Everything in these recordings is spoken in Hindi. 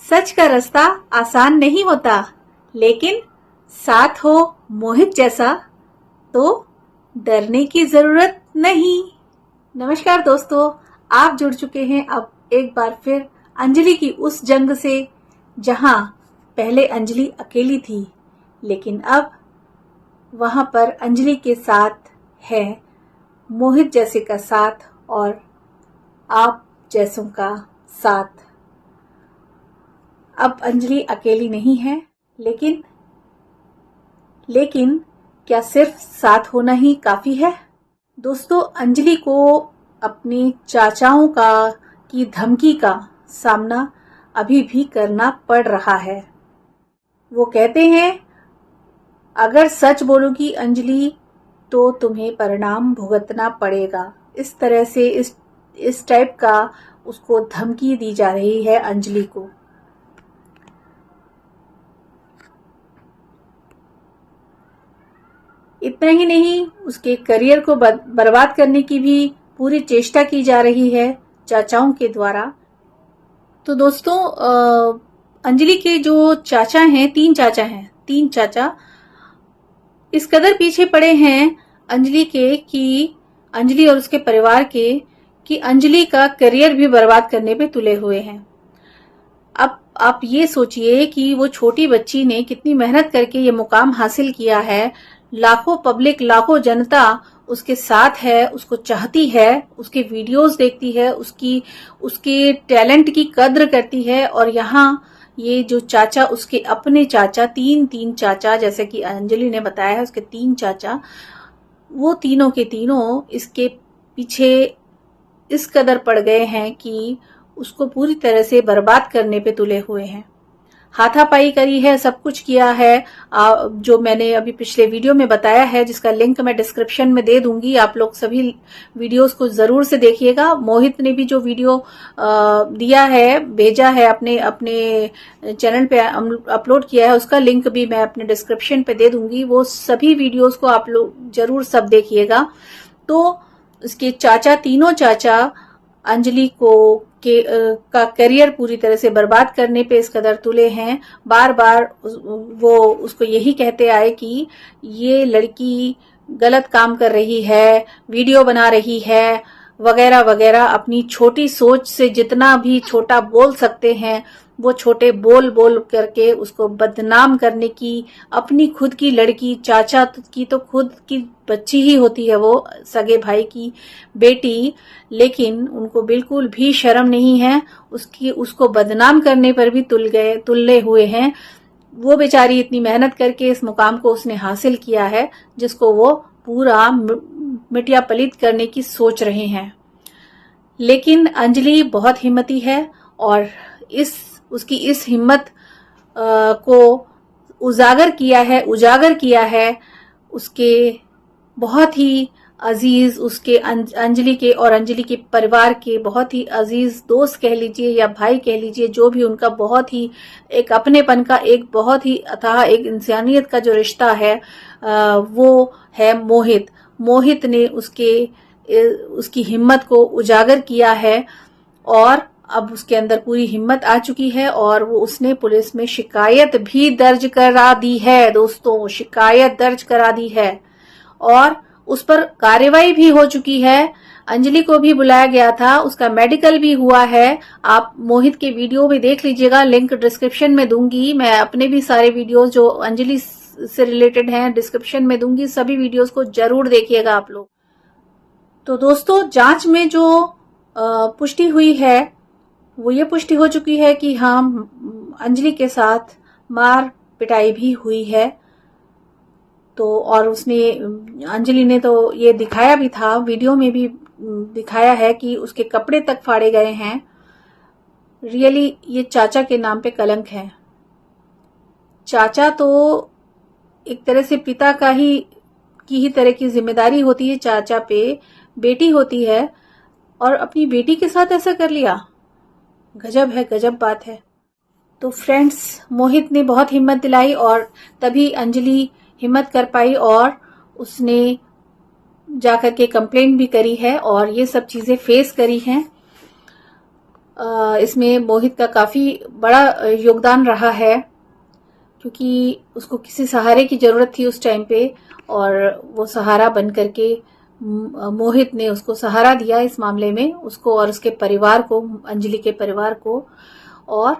सच का रास्ता आसान नहीं होता, लेकिन साथ हो मोहित जैसा तो डरने की जरूरत नहीं। नमस्कार दोस्तों, आप जुड़ चुके हैं अब एक बार फिर अंजलि की उस जंग से, जहां पहले अंजलि अकेली थी, लेकिन अब वहां पर अंजलि के साथ है मोहित जैसे का साथ और आप जैसों का साथ। अब अंजलि अकेली नहीं है, लेकिन क्या सिर्फ साथ होना ही काफी है? दोस्तों, अंजलि को अपने चाचाओं की धमकी का सामना अभी भी करना पड़ रहा है। वो कहते हैं, अगर सच बोलोगी अंजलि तो तुम्हें परिणाम भुगतना पड़ेगा। इस तरह से इस टाइप का उसको धमकी दी जा रही है अंजलि को। इतना ही नहीं, उसके करियर को बर्बाद करने की भी पूरी चेष्टा की जा रही है चाचाओं के द्वारा। तो दोस्तों, अंजलि के जो चाचा हैं, तीन चाचा इस कदर पीछे पड़े हैं अंजलि के कि अंजलि और उसके परिवार के कि अंजलि का करियर भी बर्बाद करने पे तुले हुए हैं। अब आप ये सोचिए कि वो छोटी बच्ची ने कितनी मेहनत करके ये मुकाम हासिल किया है। लाखों पब्लिक, लाखों जनता उसके साथ है, उसको चाहती है, उसके वीडियोस देखती है, उसके टैलेंट की कद्र करती है। और यहाँ ये जो चाचा, उसके अपने चाचा, तीन चाचा, जैसे कि अंजलि ने बताया है, उसके 3 चाचा, वो तीनों के तीनों इसके पीछे इस कदर पड़ गए हैं कि उसको पूरी तरह से बर्बाद करने पे तुले हुए हैं। हाथापाई करी है, सब कुछ किया है, जो मैंने अभी पिछले वीडियो में बताया है, जिसका लिंक मैं डिस्क्रिप्शन में दे दूंगी। आप लोग सभी वीडियोस को जरूर से देखिएगा। मोहित ने भी जो वीडियो दिया है, भेजा है, अपने चैनल पे अपलोड किया है, उसका लिंक भी मैं अपने डिस्क्रिप्शन पे दे दूंगी। वो सभी वीडियोस को आप लोग जरूर सब देखिएगा। तो उसके चाचा, तीनों चाचा अंजलि का करियर पूरी तरह से बर्बाद करने पे इस कदर तुले हैं। बार बार वो उसको यही कहते आए कि ये लड़की गलत काम कर रही है, वीडियो बना रही है, वगैरह वगैरह। अपनी छोटी सोच से जितना भी छोटा बोल सकते हैं वो छोटे बोल करके उसको बदनाम करने की, अपनी खुद की लड़की, चाचा की तो खुद की बच्ची ही होती है वो, सगे भाई की बेटी, लेकिन उनको बिल्कुल भी शर्म नहीं है। उसको बदनाम करने पर भी तुले हुए हैं। वो बेचारी इतनी मेहनत करके इस मुकाम को उसने हासिल किया है, जिसको वो पूरा मिटिया पलीत करने की सोच रहे हैं। लेकिन अंजलि बहुत हिम्मती है और उसकी इस हिम्मत को उजागर किया है उसके बहुत ही अजीज, उसके अंजलि के और अंजलि के परिवार के बहुत ही अजीज दोस्त कह लीजिए या भाई कह लीजिए, जो भी उनका बहुत ही एक अपनेपन का, एक बहुत ही अथाह एक इंसानियत का जो रिश्ता है, वो है मोहित ने उसकी हिम्मत को उजागर किया है और अब उसके अंदर पूरी हिम्मत आ चुकी है और उसने पुलिस में शिकायत भी दर्ज करा दी है। दोस्तों, शिकायत दर्ज करा दी है और उस पर कार्रवाई भी हो चुकी है। अंजलि को भी बुलाया गया था, उसका मेडिकल भी हुआ है। आप मोहित के वीडियो भी देख लीजिएगा, लिंक डिस्क्रिप्शन में दूंगी। मैं अपने भी सारे वीडियोस जो अंजलि से रिलेटेड हैं डिस्क्रिप्शन में दूंगी, सभी वीडियोस को जरूर देखिएगा आप लोग। तो दोस्तों, जांच में जो पुष्टि हुई है वो ये पुष्टि हो चुकी है कि हाँ, अंजलि के साथ मार पिटाई भी हुई है। तो और अंजलि ने तो ये दिखाया भी था, वीडियो में भी दिखाया है कि उसके कपड़े तक फाड़े गए हैं। रियली ये चाचा के नाम पे कलंक है। चाचा तो एक तरह से पिता की ही तरह की जिम्मेदारी होती है चाचा पे, बेटी होती है और अपनी बेटी के साथ ऐसा कर लिया। गजब है, गजब बात है। तो फ्रेंड्स, मोहित ने बहुत हिम्मत दिलाई और तभी अंजलि हिम्मत कर पाई और उसने जाकर के कंप्लेंट भी करी है और ये सब चीजें फेस करी हैं। इसमें मोहित का काफी बड़ा योगदान रहा है, क्योंकि उसको किसी सहारे की जरूरत थी उस टाइम पे, और वो सहारा बन करके मोहित ने उसको सहारा दिया इस मामले में, उसको और उसके परिवार को, अंजलि के परिवार को। और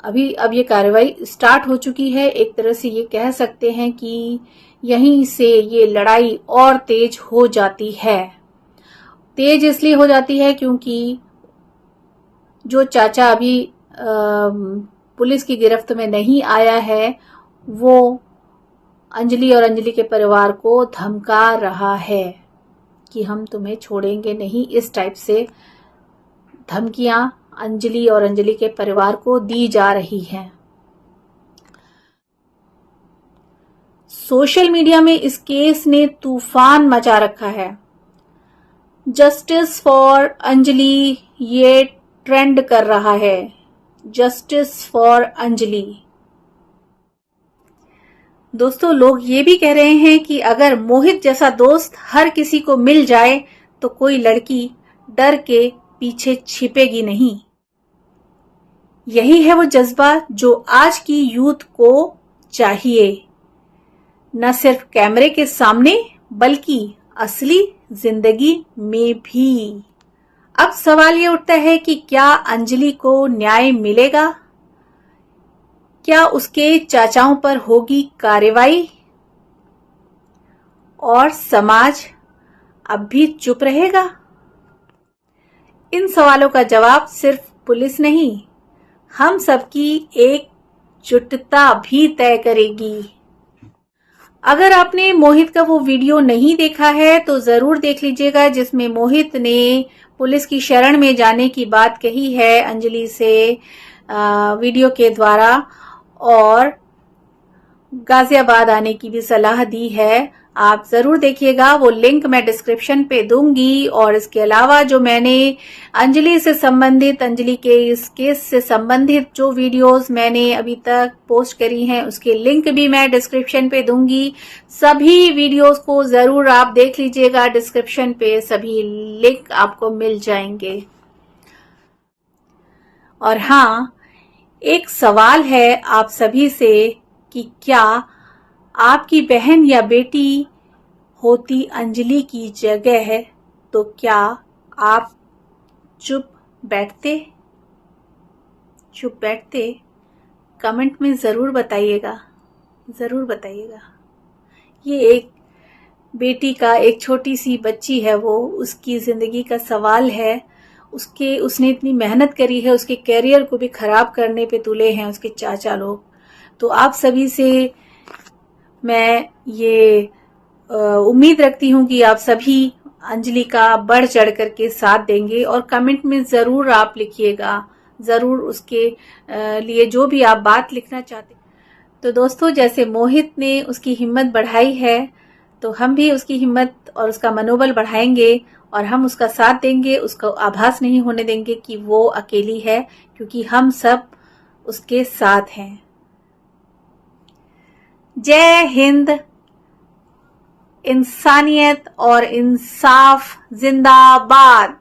अब ये कार्रवाई स्टार्ट हो चुकी है। एक तरह से ये कह सकते हैं कि यहीं से ये लड़ाई और तेज हो जाती है। तेज इसलिए हो जाती है क्योंकि जो चाचा अभी पुलिस की गिरफ्त में नहीं आया है, वो अंजलि और अंजलि के परिवार को धमका रहा है कि हम तुम्हें छोड़ेंगे नहीं। इस टाइप से धमकियां अंजलि और अंजलि के परिवार को दी जा रही हैं। सोशल मीडिया में इस केस ने तूफान मचा रखा है। जस्टिस फॉर अंजलि ये ट्रेंड कर रहा है। Justice for Anjali. दोस्तों, लोग ये भी कह रहे हैं कि अगर मोहित जैसा दोस्त हर किसी को मिल जाए तो कोई लड़की डर के पीछे छिपेगी नहीं। यही है वो जज्बा जो आज की यूथ को चाहिए, न सिर्फ कैमरे के सामने बल्कि असली जिंदगी में भी। अब सवाल ये उठता है कि क्या अंजलि को न्याय मिलेगा? क्या उसके चाचाओं पर होगी कार्रवाई? और समाज अब भी चुप रहेगा? इन सवालों का जवाब सिर्फ पुलिस नहीं, हम सबकी एकजुटता भी तय करेगी। अगर आपने मोहित का वो वीडियो नहीं देखा है तो जरूर देख लीजिएगा, जिसमें मोहित ने पुलिस की शरण में जाने की बात कही है अंजलि से वीडियो के द्वारा, और गाजियाबाद आने की भी सलाह दी है। आप जरूर देखिएगा, वो लिंक मैं डिस्क्रिप्शन पे दूंगी। और इसके अलावा जो मैंने अंजलि से संबंधित, अंजलि के इस केस से संबंधित जो वीडियोस मैंने अभी तक पोस्ट करी हैं, उसके लिंक भी मैं डिस्क्रिप्शन पे दूंगी। सभी वीडियोस को जरूर आप देख लीजिएगा, डिस्क्रिप्शन पे सभी लिंक आपको मिल जाएंगे। और हाँ, एक सवाल है आप सभी से कि क्या आपकी बहन या बेटी होती अंजलि की जगह तो क्या आप चुप बैठते? कमेंट में जरूर बताइएगा, जरूर बताइएगा। ये एक बेटी का, एक छोटी सी बच्ची है वो, उसकी जिंदगी का सवाल है। उसने इतनी मेहनत करी है, उसके कैरियर को भी खराब करने पे तुले हैं उसके चाचा लोग। तो आप सभी से मैं ये उम्मीद रखती हूँ कि आप सभी अंजलि का बढ़ चढ़ करके साथ देंगे, और कमेंट में जरूर आप लिखिएगा, जरूर उसके लिए जो भी आप बात लिखना चाहते। तो दोस्तों, जैसे मोहित ने उसकी हिम्मत बढ़ाई है, तो हम भी उसकी हिम्मत और उसका मनोबल बढ़ाएंगे, और हम उसका साथ देंगे, उसको आभास नहीं होने देंगे कि वो अकेली है, क्योंकि हम सब उसके साथ हैं। जय हिंद। इंसानियत और इंसाफ जिंदाबाद।